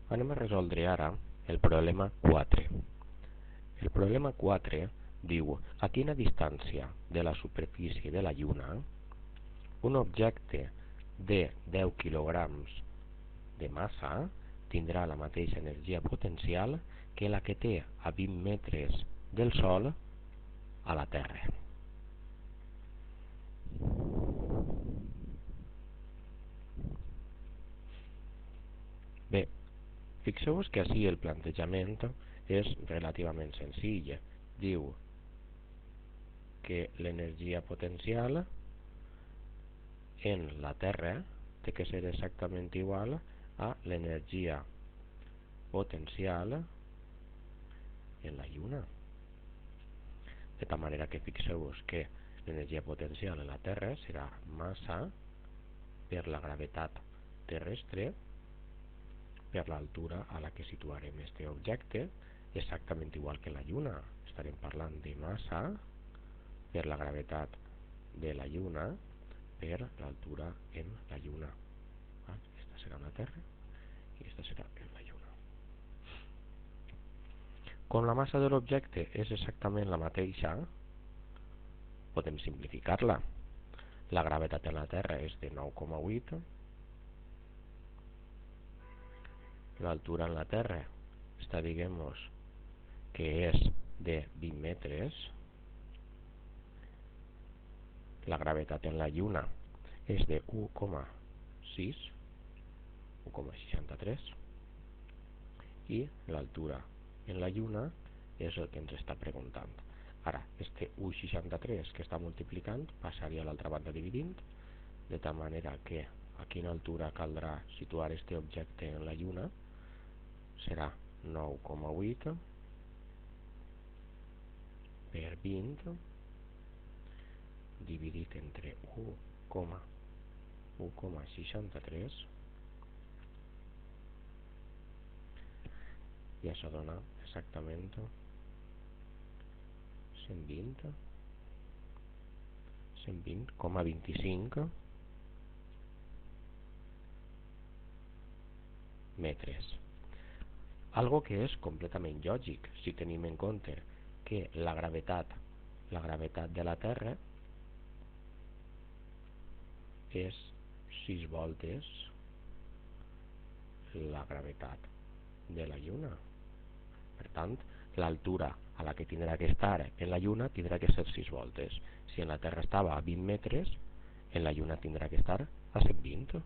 Anem a resoldre ara el problema 4. El problema 4 diu: a quina distància de la superfície de la Lluna un objecte de 10 quilograms de massa tindrà la mateixa energia potencial que la que té a 20 metres del Sol a la Terra. Bé, fixeu-vos que així el plantejament és relativament senzill. Diu que l'energia potencial en la Terra té que ser exactament igual a l'energia potencial en la Lluna. De tal manera que fixeu-vos que l'energia potencial en la Terra serà massa per la gravetat terrestre per l'altura a la que situarem aquest objecte, exactament igual que la Lluna. Estarem parlant de massa per la gravetat de la Lluna per l'altura en la Lluna. Aquesta serà la Terra i aquesta serà en la Lluna. Com la massa de l'objecte és exactament la mateixa, podem simplificar-la. La gravetat en la Terra és de 9,8. L'altura en la Terra està, diguem-nos, que és de 20 metres. La gravetat en la Lluna és de 1,6, 1,63, i l'altura en la Lluna és el que ens està preguntant. Ara, este 1,63 que està multiplicant passaria a l'altra banda dividint, de tal manera que a quina altura caldrà situar este objecte en la Lluna serà 9,8 per 20 dividit entre 1,63, i això dona exactament 120,25 metres. Algo que és completament lògic si tenim en compte que la gravetat de la Terra és 6 voltes la gravetat de la Lluna. Per tant, l'altura a la que tindrà que estar en la Lluna tindrà que ser 6 voltes. Si en la Terra estava a 20 metres, en la Lluna tindrà que estar a 120.